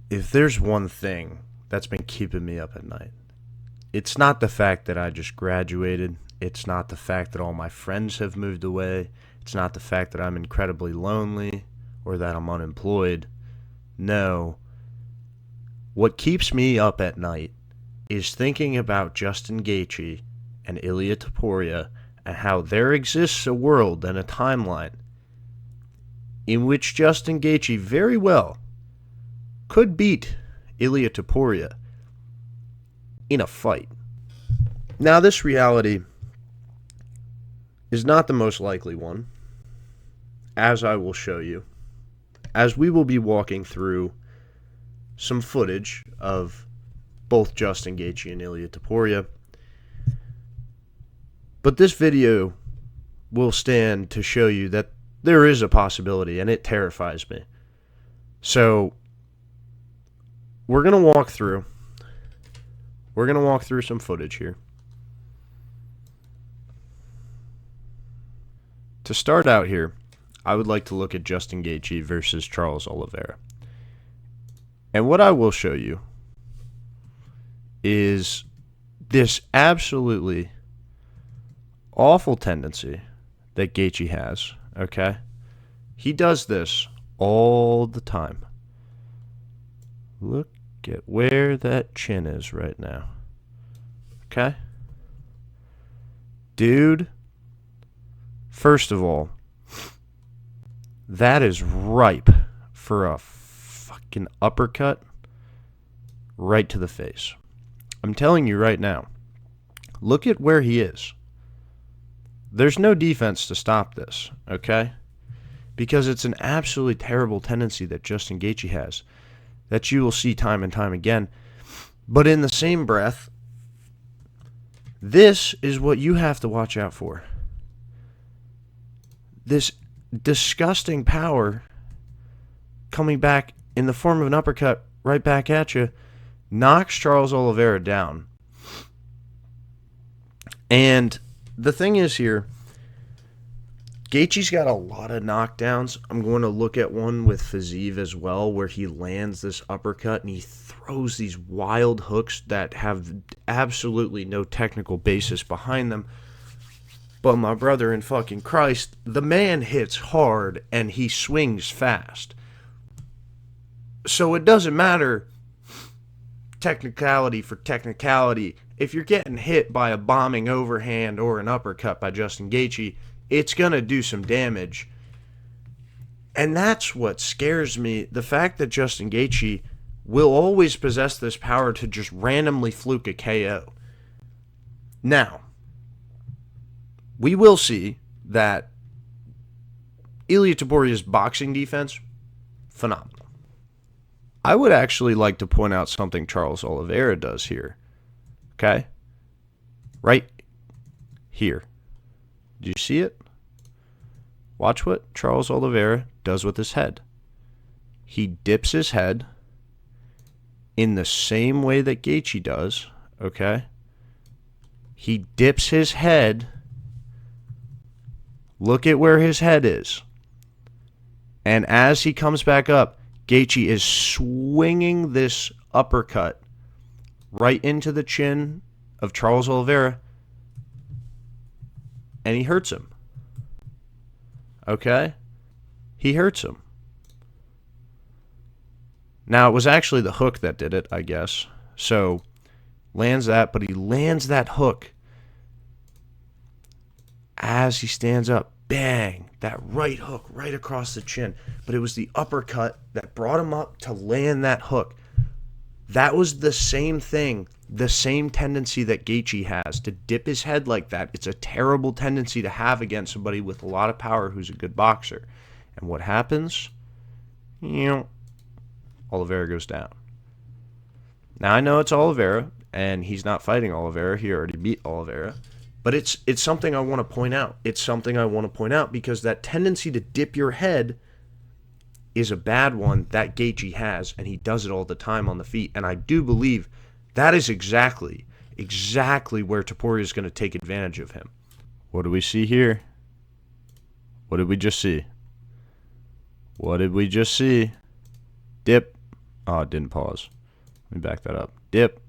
If there's one thing that's been keeping me up at night, it's not the fact that I just graduated. It's not the fact that all my friends have moved away. It's not the fact that I'm incredibly lonely or that I'm unemployed. No. What keeps me up at night is thinking about Justin Gaethje and Ilia Topuria and how there exists a world and a timeline in which Justin Gaethje very well could beat Ilia Topuria in a fight. Now, this reality is not the most likely one, as I will show you, as we will be walking through some footage of both Justin Gaethje and Ilia Topuria. But this video will stand to show you that there is a possibility, and it terrifies me. So, we're going to walk through some footage here. To start out here, I would like to look at Justin Gaethje versus Charles Oliveira. And what I will show you is this absolutely awful tendency that Gaethje has, okay? He does this all the time. Look at where that chin is right now. Okay? Dude, first of all, that is ripe for a fucking uppercut right to the face. I'm telling you right now, look at where he is. There's no defense to stop this, okay? Because it's an absolutely terrible tendency that Justin Gaethje has that you will see time and time again. But in the same breath, this is what you have to watch out for. This disgusting power coming back in the form of an uppercut right back at you knocks Charles Oliveira down. And the thing is here, Gaethje's got a lot of knockdowns. I'm going to look at one with Fiziev as well, where he lands this uppercut and he throws these wild hooks that have absolutely no technical basis behind them. But my brother in fucking Christ, the man hits hard and he swings fast. So it doesn't matter technicality for technicality. If you're getting hit by a bombing overhand or an uppercut by Justin Gaethje, it's going to do some damage. And that's what scares me. The fact that Justin Gaethje will always possess this power to just randomly fluke a KO. Now, we will see that Ilia Topuria's boxing defense, phenomenal. I would actually like to point out something Charles Oliveira does here. Okay? Right here. Do you see it? Watch what Charles Oliveira does with his head. He dips his head in the same way that Gaethje does, okay? He dips his head. Look at where his head is. And as he comes back up, Gaethje is swinging this uppercut right into the chin of Charles Oliveira, and he hurts him. Okay? He hurts him. Now, it was actually the hook that did it, I guess. So, lands that, but he lands that hook as he stands up. Bang! That right hook right across the chin. But it was the uppercut that brought him up to land that hook. That was the same thing, the same tendency that Gaethje has to dip his head like that. It's a terrible tendency to have against somebody with a lot of power who's a good boxer. And what happens? Oliveira goes down. Now, I know it's Oliveira, and he's not fighting Oliveira. He already beat Oliveira. But it's something I want to point out. It's something I want to point out because that tendency to dip your head is a bad one that Gaethje has, and he does it all the time on the feet. And I do believe that is exactly where Topuria is going to take advantage of him. What do we see here? What did we just see? What did we just see? Dip, Oh, it didn't pause. Let me back that up. Dip.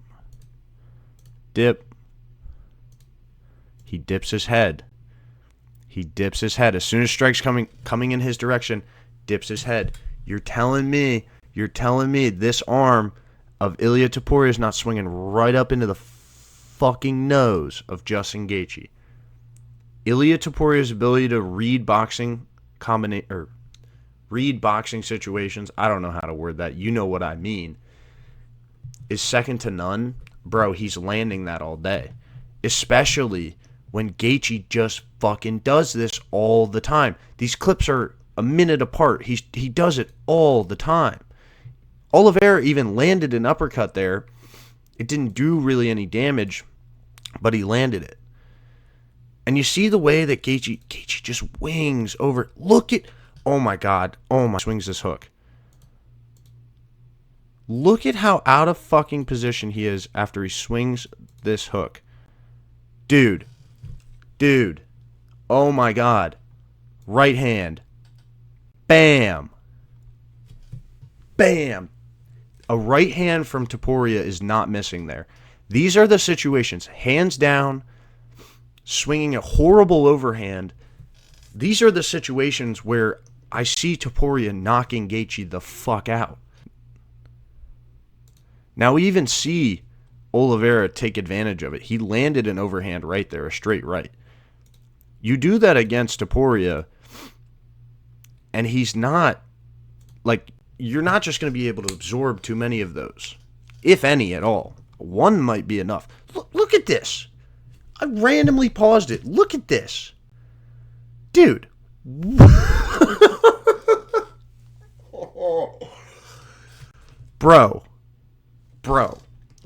Dip. He dips his head. He dips his head. As soon as strike's coming in his direction, dips his head. You're telling me this arm of Ilia Topuria is not swinging right up into the fucking nose of Justin Gaethje. Ilia Topuria's ability to read boxing situations, I don't know how to word that, you know what I mean, is second to none. Bro, he's landing that all day. Especially when Gaethje just fucking does this all the time. These clips are a minute apart. He does it all the time. Oliveira even landed an uppercut there. It didn't do really any damage, but he landed it. And you see the way that Gaethje just wings over. Look at, oh my God, swings this hook. Look at how out of fucking position he is after he swings this hook. Dude, oh my God. Right hand. Bam. Bam. A right hand from Topuria is not missing there. These are the situations. Hands down, swinging a horrible overhand. These are the situations where I see Topuria knocking Gaethje the fuck out. Now we even see Oliveira take advantage of it. He landed an overhand right there, a straight right. You do that against Topuria, and he's not, like, you're not just going to be able to absorb too many of those, if any at all. One might be enough. Look at this. I randomly paused it. Look at this. Dude. Bro.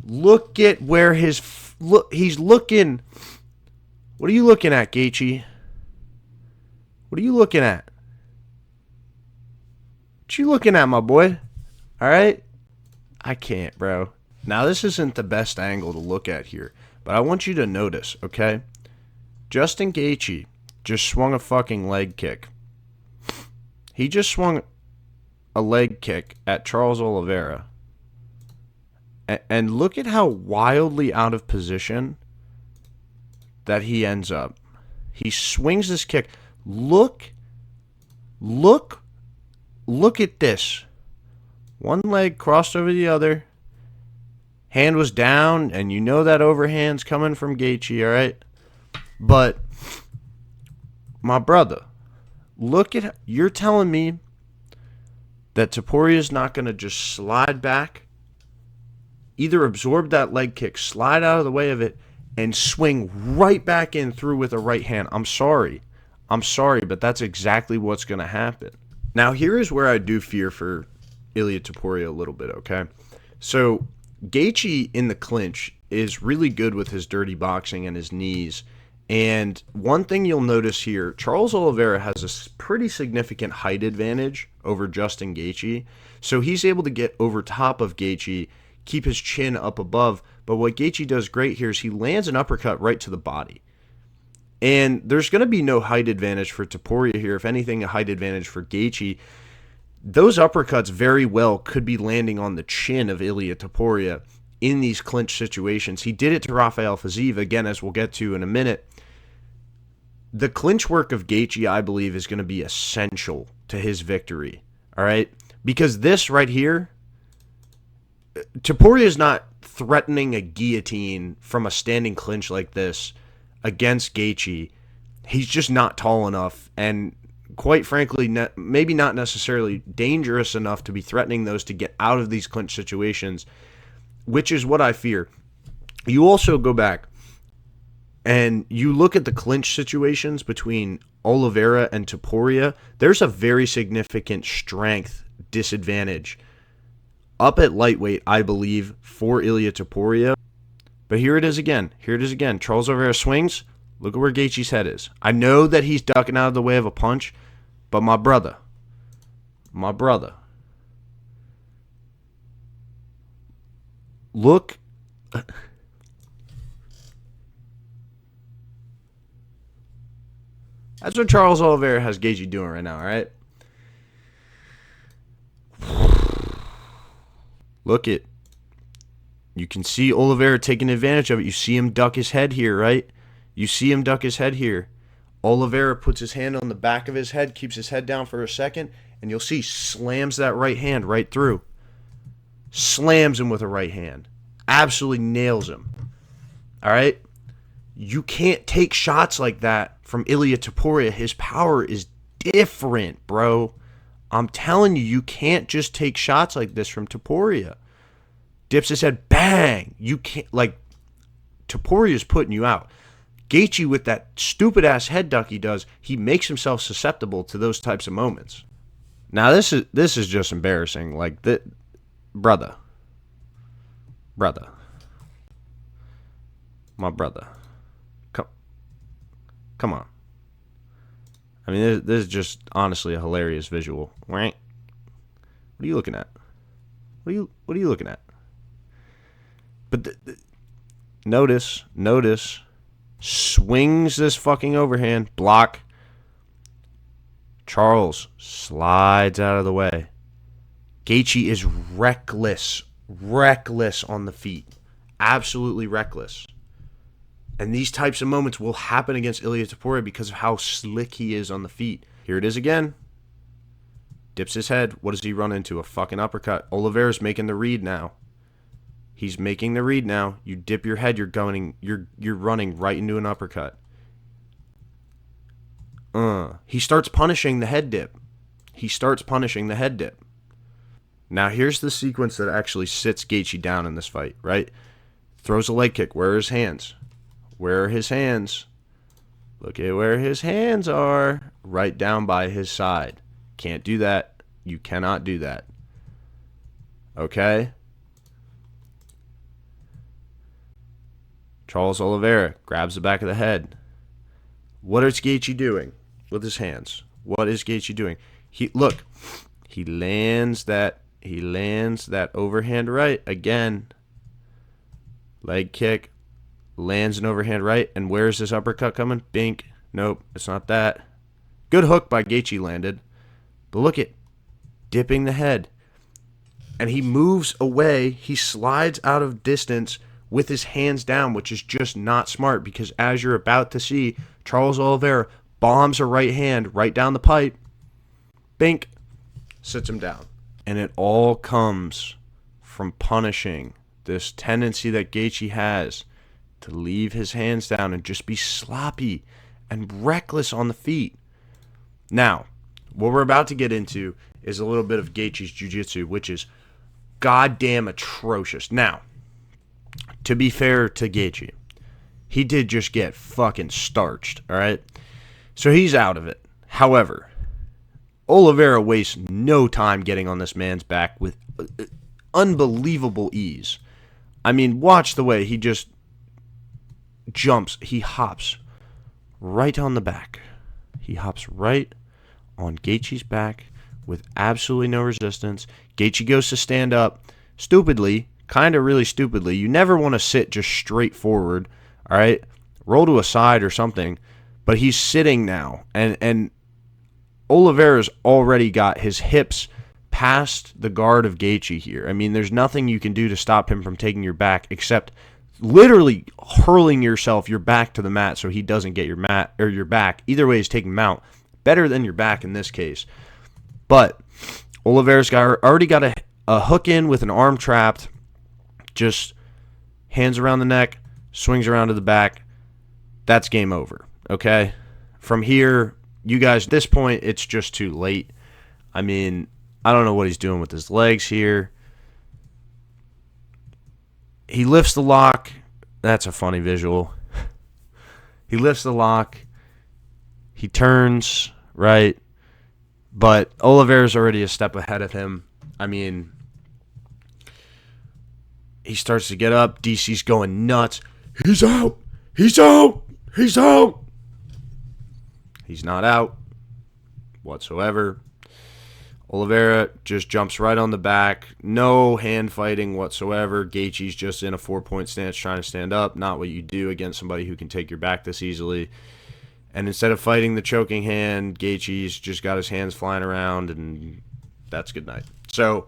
Look at where he's looking. What are you looking at, Gaethje? What are you looking at? What you looking at, my boy? All right? I can't, bro. Now, this isn't the best angle to look at here, but I want you to notice, okay? Justin Gaethje just swung a fucking leg kick. He just swung a leg kick at Charles Oliveira. And look at how wildly out of position that he ends up. He swings this kick. Look at this. One leg crossed over the other. Hand was down, and you know that overhand's coming from Gaethje, all right? But, my brother, you're telling me that Topuria's not going to just slide back, either absorb that leg kick, slide out of the way of it, and swing right back in through with a right hand. I'm sorry, but that's exactly what's going to happen. Now, here is where I do fear for Ilia Topuria a little bit, okay? So, Gaethje in the clinch is really good with his dirty boxing and his knees. And one thing you'll notice here, Charles Oliveira has a pretty significant height advantage over Justin Gaethje. So he's able to get over top of Gaethje, keep his chin up above. But what Gaethje does great here is he lands an uppercut right to the body. And there's going to be no height advantage for Topuria here. If anything, a height advantage for Gaethje. Those uppercuts very well could be landing on the chin of Ilia Topuria in these clinch situations. He did it to Rafael Fiziev, again, as we'll get to in a minute. The clinch work of Gaethje, I believe, is going to be essential to his victory, all right? Because this right here, Topuria is not threatening a guillotine from a standing clinch like this against Gaethje. He's just not tall enough, and quite frankly, maybe not necessarily dangerous enough to be threatening those to get out of these clinch situations, which is what I fear. You also go back and you look at the clinch situations between Oliveira and Topuria. There's a very significant strength disadvantage up at lightweight, I believe, for Ilia Topuria. But here it is again. Charles Oliveira swings. Look at where Gaethje's head is. I know that he's ducking out of the way of a punch, but my brother, look. That's what Charles Oliveira has Gaethje doing right now, all right? Look it. You can see Oliveira taking advantage of it. You see him duck his head here, right? You see him duck his head here. Oliveira puts his hand on the back of his head, keeps his head down for a second, and you'll see slams that right hand right through. Slams him with a right hand. Absolutely nails him. All right? You can't take shots like that from Ilia Topuria. His power is different, bro. I'm telling you, you can't just take shots like this from Topuria. Dips his head, bang! You can't, like, Topuria's putting you out. Gaethje, with that stupid-ass head duck he does, he makes himself susceptible to those types of moments. Now, this is just embarrassing. Like, brother. My brother. Come on. I mean, this is just honestly a hilarious visual. Right? What are you looking at? What are you looking at? But notice, swings this fucking overhand, block. Charles slides out of the way. Gaethje is reckless on the feet. Absolutely reckless. And these types of moments will happen against Ilia Topuria because of how slick he is on the feet. Here it is again. Dips his head. What does he run into? A fucking uppercut. Oliveira's making the read now. He's making the read now. You dip your head, you're running right into an uppercut. He starts punishing the head dip. Now here's the sequence that actually sits Gaethje down in this fight, right? Throws a leg kick. Where are his hands? Look at where his hands are. Right down by his side. Can't do that. You cannot do that. Okay? Charles Oliveira grabs the back of the head. What is Gaethje doing with his hands? What is Gaethje doing? He lands that overhand right again. Leg kick, lands an overhand right, and where's this uppercut coming? Bink. Nope, it's not that. Good hook by Gaethje landed. But look at dipping the head. And he moves away. He slides out of distance with his hands down, which is just not smart because as you're about to see, Charles Oliveira bombs a right hand right down the pipe. Bink. Sits him down. And it all comes from punishing this tendency that Gaethje has to leave his hands down and just be sloppy and reckless on the feet. Now, what we're about to get into is a little bit of Gaethje's jiu-jitsu, which is goddamn atrocious. Now, to be fair to Gaethje, he did just get fucking starched, all right? So he's out of it. However, Oliveira wastes no time getting on this man's back with unbelievable ease. I mean, watch the way he just jumps. He hops right on the back. He hops right on Gaethje's back with absolutely no resistance. Gaethje goes to stand up stupidly, kind of really stupidly. You never want to sit just straight forward, all right? Roll to a side or something. But he's sitting now, and Oliveira's already got his hips past the guard of Gaethje here. I mean, there's nothing you can do to stop him from taking your back except literally hurling your back to the mat so he doesn't get your mat or your back. Either way, he's taking him out. Better than your back in this case. But Oliveira's already got a hook in with an arm trapped. Just hands around the neck, swings around to the back. That's game over, okay? From here, you guys, at this point, it's just too late. I mean, I don't know what he's doing with his legs here. He lifts the lock. That's a funny visual. He lifts the lock. He turns, right? But Oliveira's already a step ahead of him. I mean, he starts to get up. DC's going nuts. He's out. He's out. He's out. He's not out whatsoever. Oliveira just jumps right on the back. No hand fighting whatsoever. Gaethje's just in a 4-point stance trying to stand up. Not what you do against somebody who can take your back this easily. And instead of fighting the choking hand, Gaethje's just got his hands flying around, and that's good night. So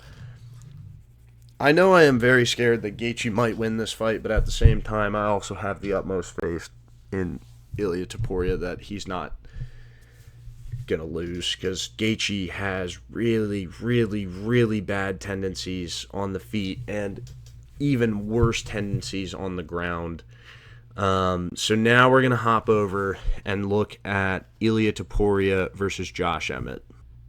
I know I am very scared that Gaethje might win this fight, but at the same time, I also have the utmost faith in Ilia Topuria that he's not going to lose, because Gaethje has really, really, really bad tendencies on the feet and even worse tendencies on the ground. So now we're going to hop over and look at Ilia Topuria versus Josh Emmett.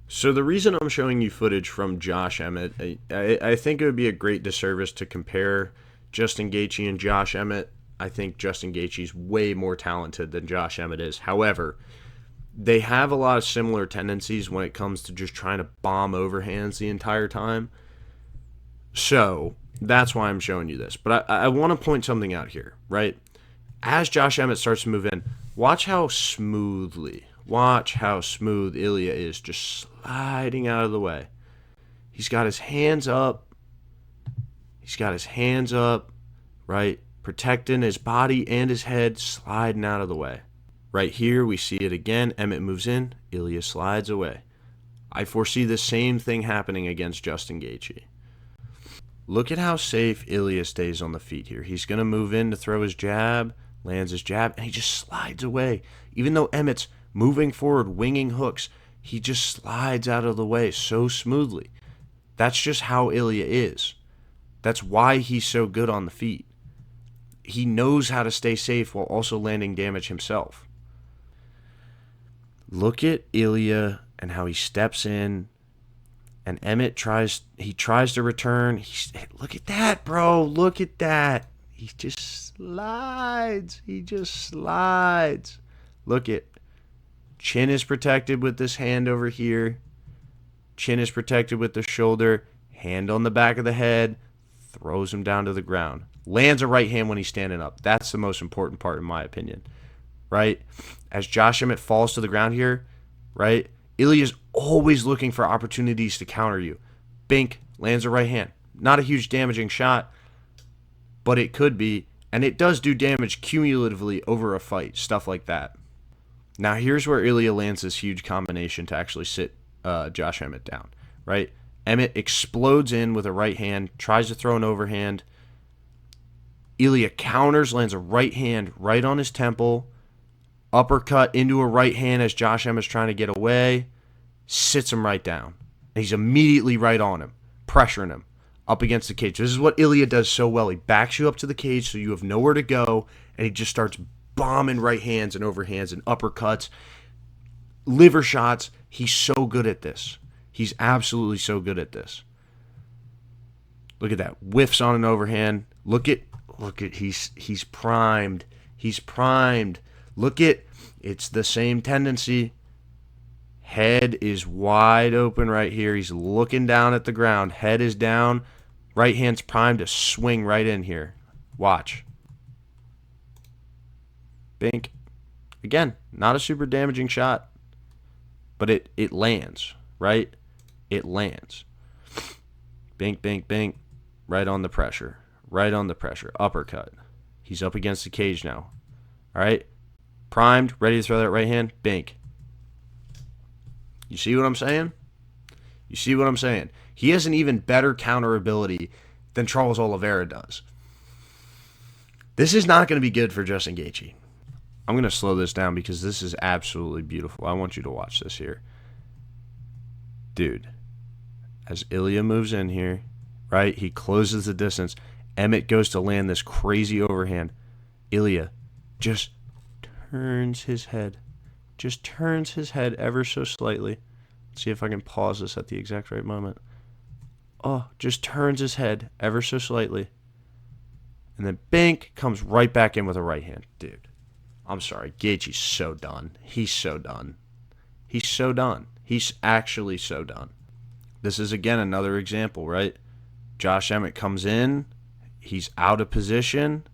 So the reason I'm showing you footage from Josh Emmett, I think it would be a great disservice to compare Justin Gaethje and Josh Emmett. I think Justin Gaethje is way more talented than Josh Emmett is. However, they have a lot of similar tendencies when it comes to just trying to bomb overhands the entire time. So that's why I'm showing you this. But I want to point something out here, right? As Josh Emmett starts to move in, watch how smooth Ilia is just sliding out of the way. He's got his hands up. Right? Protecting his body and his head, sliding out of the way. Right here, we see it again. Emmett moves in. Ilia slides away. I foresee the same thing happening against Justin Gaethje. Look at how safe Ilia stays on the feet here. He's going to move in to throw his jab, lands his jab, and he just slides away. Even though Emmett's moving forward, winging hooks, he just slides out of the way so smoothly. That's just how Ilia is. That's why he's so good on the feet. He knows how to stay safe while also landing damage himself. Look at Ilia and how he steps in, and Emmett tries to return. Look at that, bro. Look at that. He just slides. Look at chin is protected with this hand over here. Chin is protected with the shoulder. Hand on the back of the head. Throws him down to the ground. Lands a right hand when he's standing up. That's the most important part in my opinion. Right? As Josh Emmett falls to the ground here, right? Ilia's always looking for opportunities to counter you. Bink, lands a right hand. Not a huge damaging shot, but it could be, and it does do damage cumulatively over a fight, stuff like that. Now here's where Ilia lands this huge combination to actually sit Josh Emmett down, right? Emmett explodes in with a right hand, tries to throw an overhand. Ilia counters, lands a right hand right on his temple. Uppercut into a right hand as Josh Emmett's trying to get away. Sits him right down. And he's immediately right on him, pressuring him up against the cage. This is what Ilia does so well. He backs you up to the cage so you have nowhere to go, and he just starts bombing right hands and overhands and uppercuts, liver shots. He's so good at this. He's absolutely so good at this. Look at that. Whiffs on an overhand. Look at he's primed. He's primed. Look at, it's the same tendency. Head is wide open right here. He's looking down at the ground. Head is down. Right hand's primed to swing right in here. Watch. Bink. Again, not a super damaging shot, but it lands, right? It lands. Bink, bink, bink. Right on the pressure. Right on the pressure. Uppercut. He's up against the cage now. All right? Primed, ready to throw that right hand. Bink. You see what I'm saying? He has an even better counter ability than Charles Oliveira does. This is not going to be good for Justin Gaethje. I'm going to slow this down because this is absolutely beautiful. I want you to watch this here. Dude, as Ilia moves in here, right, he closes the distance. Emmett goes to land this crazy overhand. Ilia just turns his head. Just turns his head ever so slightly. Let's see if I can pause this at the exact right moment. Oh, just turns his head ever so slightly. And then Bink comes right back in with a right hand. Dude, I'm sorry. Gaethje's so done. He's so done. He's so done. He's actually so done. This is, again, another example, right? Josh Emmett comes in. He's out of position.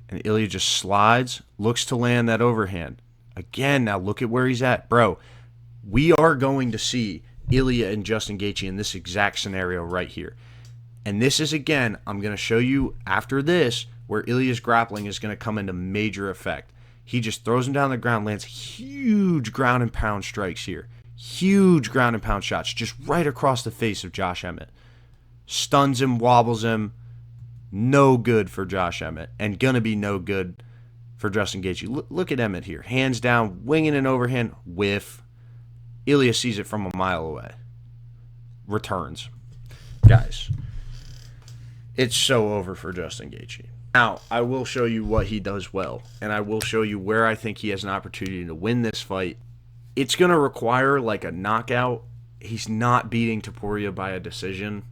And Ilia just slides. Looks to land that overhand. Again, now look at where he's at. Bro, we are going to see Ilia and Justin Gaethje in this exact scenario right here. And this is, again, I'm going to show you after this where Ilia's grappling is going to come into major effect. He just throws him down the ground, lands huge ground and pound strikes here. Huge ground and pound shots just right across the face of Josh Emmett. stuns him, wobbles him. No good for Josh Emmett, and gonna be no good for Justin Gaethje. Look at Emmett here. Hands down, winging an overhand, whiff. Ilia sees it from a mile away. Returns. Guys, it's so over for Justin Gaethje. Now, I will show you what he does well, and I will show you where I think he has an opportunity to win this fight. It's going to require like a knockout. He's not beating Topuria by a decision.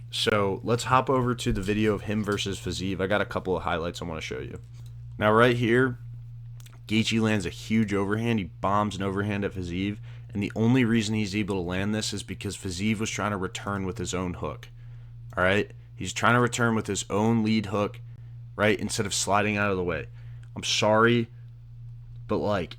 So let's hop over to the video of him versus Fiziev. I got a couple of highlights I want to show you. Now, right here, Gaethje lands a huge overhand. He bombs an overhand at Fiziev, and the only reason he's able to land this is because Fiziev was trying to return with his own hook. All right? He's trying to return with his own lead hook, right, instead of sliding out of the way. I'm sorry, but, like,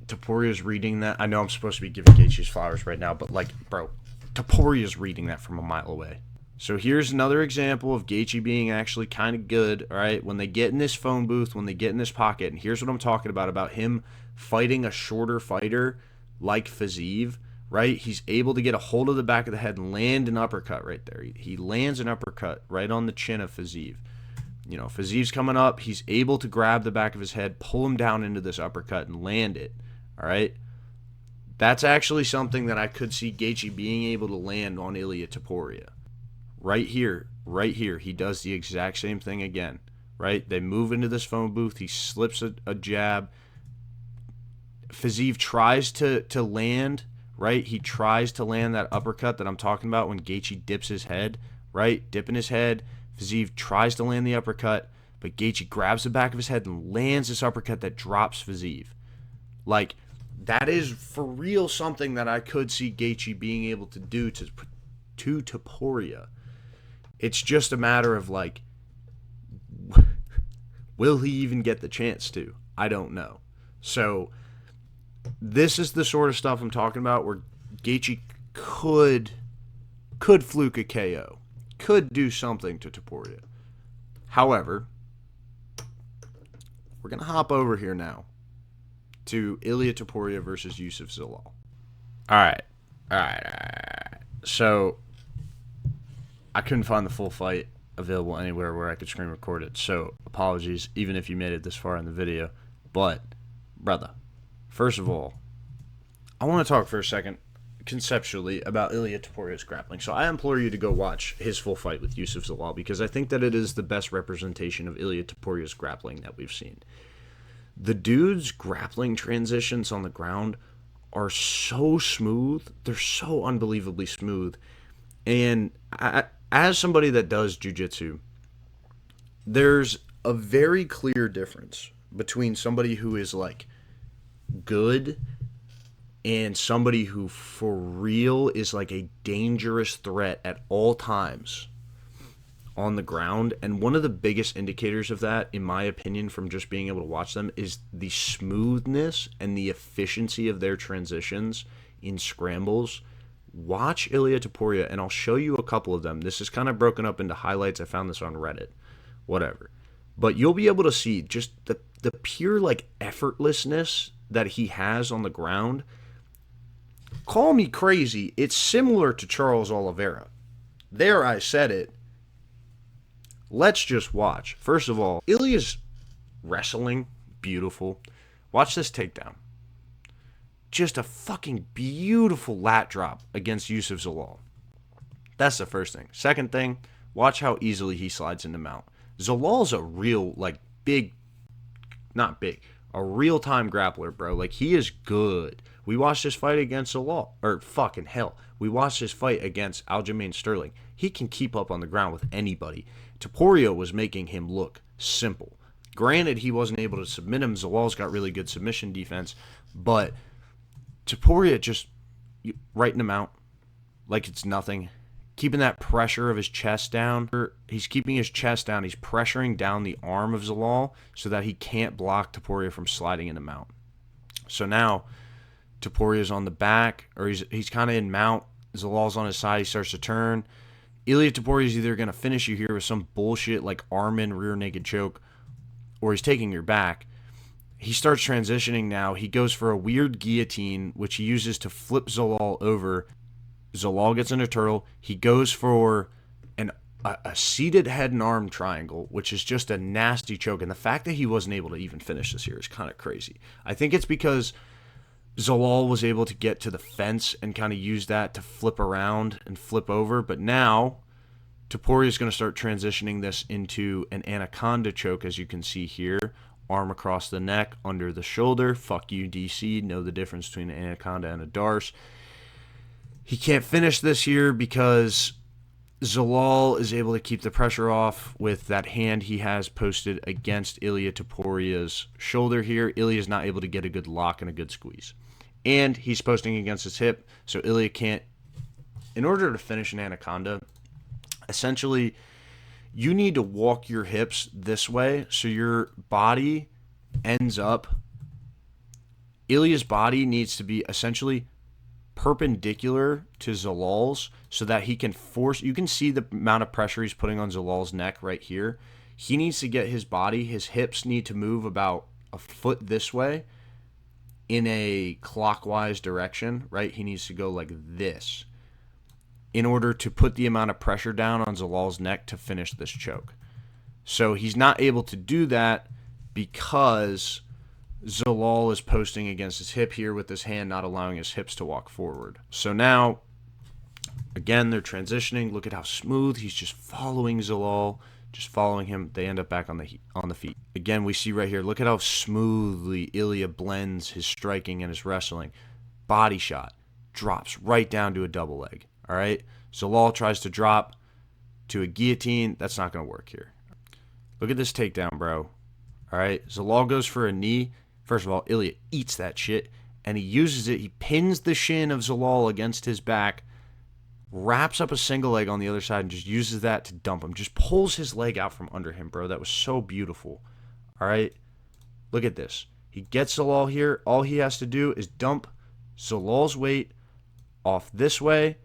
Topuria's reading that. I know I'm supposed to be giving Gaethje's flowers right now, but, like, bro, Topuria's reading that from a mile away. So here's another example of Gaethje being actually kind of good, all right? When they get in this phone booth, when they get in this pocket, and here's what I'm talking about him fighting a shorter fighter like Fiziev, right? He's able to get a hold of the back of the head and land an uppercut right there. He lands an uppercut right on the chin of Fiziev. You know, Fiziev's coming up. He's able to grab the back of his head, pull him down into this uppercut, and land it, all right? That's actually something that I could see Gaethje being able to land on Ilia Topuria. Right here, he does the exact same thing again, right? They move into this phone booth. He slips a jab. Fiziev tries to land, right? He tries to land that uppercut that I'm talking about when Gaethje dips his head, right? Dipping his head. Fiziev tries to land the uppercut, but Gaethje grabs the back of his head and lands this uppercut that drops Fiziev. Like, that is for real something that I could see Gaethje being able to do to Topuria. It's just a matter of, like, will he even get the chance to? I don't know. So, this is the sort of stuff I'm talking about where Gaethje could fluke a KO. Could do something to Topuria. However, we're going to hop over here now to Ilia Topuria versus Youssef Zalal. All right. So, I couldn't find the full fight available anywhere where I could screen record it. So, apologies, even if you made it this far in the video. But, brother, first of all, I want to talk for a second conceptually about Ilia Topuria's grappling. So I implore you to go watch his full fight with Youssef Zalal because I think that it is the best representation of Ilia Topuria's grappling that we've seen. The dude's grappling transitions on the ground are so smooth. They're so unbelievably smooth. And as somebody that does jiu-jitsu, there's a very clear difference between somebody who is, like, good and somebody who for real is like a dangerous threat at all times on the ground. And one of the biggest indicators of that, in my opinion, from just being able to watch them is the smoothness and the efficiency of their transitions in scrambles. Watch Ilia Topuria, and I'll show you a couple of them. This is kind of broken up into highlights. I found this on Reddit. Whatever. But you'll be able to see just the pure, like, effortlessness that he has on the ground. Call me crazy. It's similar to Charles Oliveira. There, I said it. Let's just watch. First of all, Ilia's wrestling, beautiful. Watch this takedown. Just a fucking beautiful lat drop against Youssef Zalal. That's the first thing. Second thing, watch how easily he slides into mount. Zalal's a real, like, a real-time grappler, bro. Like, he is good. We watched this fight against Zalal, or fucking hell. We watched this fight against Aljamain Sterling. He can keep up on the ground with anybody. Topuria was making him look simple. Granted, he wasn't able to submit him. Zalal's got really good submission defense, but Topuria just writing him out like it's nothing. Keeping that pressure of his chest down. He's keeping his chest down. He's pressuring down the arm of Zalal so that he can't block Topuria from sliding into mount. So now Topuria's on the back, or he's kind of in mount. Zalal's on his side. He starts to turn. Ilia Topuria's either going to finish you here with some bullshit like arm in rear naked choke, or he's taking your back. He starts transitioning now. He goes for a weird guillotine, which he uses to flip Zalal over. Zalal gets in a turtle. He goes for a seated head and arm triangle, which is just a nasty choke. And the fact that he wasn't able to even finish this here is kind of crazy. I think it's because Zalal was able to get to the fence and kind of use that to flip around and flip over. But now Topuria is going to start transitioning this into an anaconda choke, as you can see here. Arm across the neck, under the shoulder. Fuck you, DC. Know the difference between an anaconda and a darce. He can't finish this here because Zalal is able to keep the pressure off with that hand he has posted against Ilia Topuria's shoulder here. Ilia is not able to get a good lock and a good squeeze. And he's posting against his hip, so Ilia can't. In order to finish an anaconda, essentially, you need to walk your hips this way so your body ends up. Ilia's body needs to be essentially perpendicular to Zalal's so that he can force. You can see the amount of pressure he's putting on Zalal's neck right here. He needs to get his body, his hips need to move about a foot this way in a clockwise direction, right? He needs to go like this in order to put the amount of pressure down on Zalal's neck to finish this choke. So he's not able to do that because Zalal is posting against his hip here with his hand, not allowing his hips to walk forward. So now, again, they're transitioning. Look at how smooth. He's just following Zalal, just following him. They end up back on the feet. Again, we see right here, look at how smoothly Ilia blends his striking and his wrestling. Body shot. Drops right down to a double leg. All right? Zalal tries to drop to a guillotine. That's not going to work here. Look at this takedown, bro. All right? Zalal goes for a knee. First of all, Ilia eats that shit, and he uses it. He pins the shin of Zalal against his back, wraps up a single leg on the other side, and just uses that to dump him. Just pulls his leg out from under him, bro. That was so beautiful. All right? Look at this. He gets Zalal here. All he has to do is dump Zalal's weight off this way,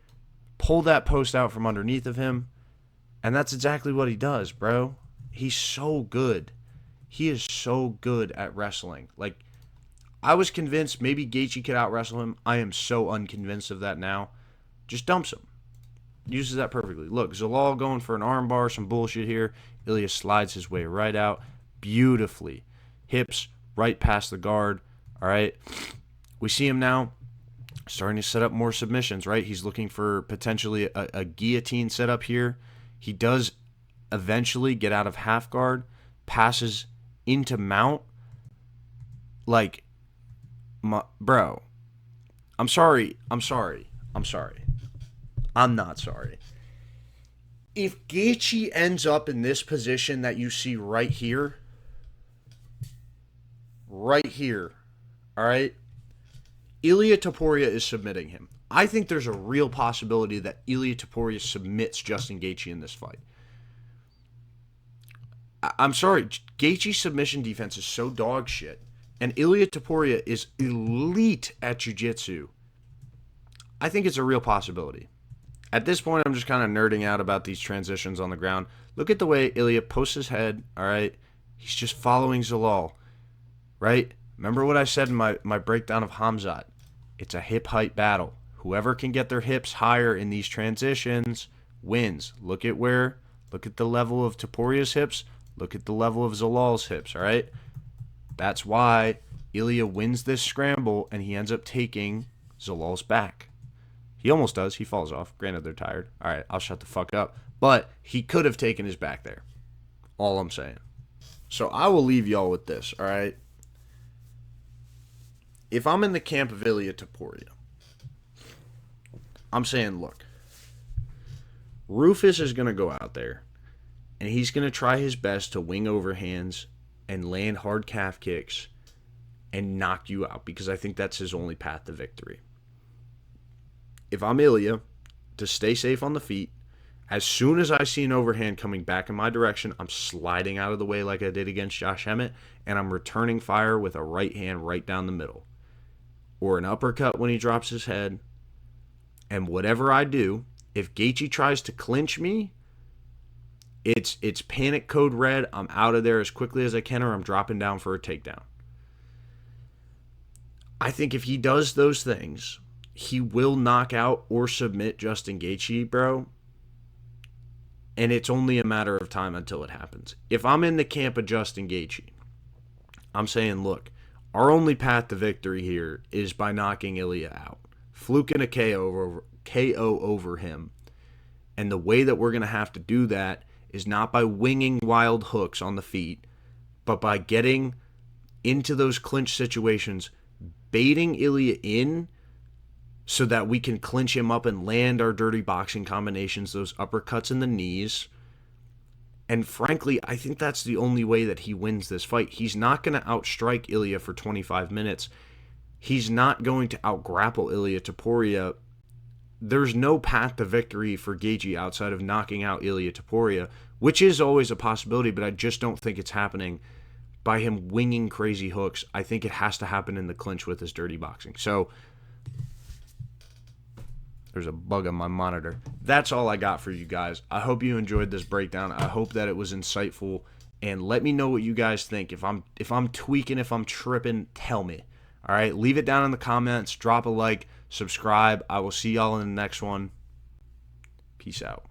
pull that post out from underneath of him, and that's exactly what he does, bro. He's so good. He is so good at wrestling. Like, I was convinced maybe Gaethje could out-wrestle him. I am so unconvinced of that now. Just dumps him. Uses that perfectly. Look, Zalal going for an armbar, some bullshit here. Ilia slides his way right out beautifully. Hips right past the guard. All right. We see him now starting to set up more submissions, right? He's looking for potentially a guillotine setup here. He does eventually get out of half guard, passes into mount. Like, bro, I'm sorry. I'm not sorry. If Gaethje ends up in this position that you see right here, all right, Ilia Topuria is submitting him. I think there's a real possibility that Ilia Topuria submits Justin Gaethje in this fight. I'm sorry, Gaethje's submission defense is so dog shit, and Ilia Topuria is elite at jiu-jitsu. I think it's a real possibility. At this point, I'm just kind of nerding out about these transitions on the ground. Look at the way Ilia posts his head, all right? He's just following Zalal, right? Remember what I said in my breakdown of Hamzat. It's a hip height battle. Whoever can get their hips higher in these transitions wins. Look at the level of Topuria's hips. Look at the level of Zalal's hips, all right? That's why Ilia wins this scramble, and he ends up taking Zalal's back. He almost does. He falls off. Granted, they're tired. All right, I'll shut the fuck up. But he could have taken his back there. All I'm saying. So I will leave y'all with this, all right? If I'm in the camp of Ilia Topuria, I'm saying, look, Rufus is going to go out there, and he's going to try his best to wing overhands and land hard calf kicks and knock you out, because I think that's his only path to victory. If I'm Ilia, to stay safe on the feet, as soon as I see an overhand coming back in my direction, I'm sliding out of the way like I did against Josh Emmett, and I'm returning fire with a right hand right down the middle. Or an uppercut when he drops his head. And whatever I do, if Gaethje tries to clinch me, it's panic code red. I'm out of there as quickly as I can, or I'm dropping down for a takedown. I think if he does those things, he will knock out or submit Justin Gaethje, bro. and it's only a matter of time until it happens. If I'm in the camp of Justin Gaethje, I'm saying, look, our only path to victory here is by knocking Ilia out, fluking a KO over him. And the way that we're going to have to do that is not by winging wild hooks on the feet, but by getting into those clinch situations, baiting Ilia in so that we can clinch him up and land our dirty boxing combinations, those uppercuts in the knees. And frankly, I think that's the only way that he wins this fight. He's not going to outstrike Ilia for 25 minutes. He's not going to outgrapple Ilia Topuria. There's no path to victory for Gaethje outside of knocking out Ilia Topuria, which is always a possibility, but I just don't think it's happening by him winging crazy hooks. I think it has to happen in the clinch with his dirty boxing. So there's a bug on my monitor. That's all I got for you guys. I hope you enjoyed this breakdown. I hope that it was insightful, and let me know what you guys think. If I'm tweaking, if I'm tripping, tell me. All right, leave it down in the comments. Drop a like, subscribe. I will see y'all in the next one. Peace out.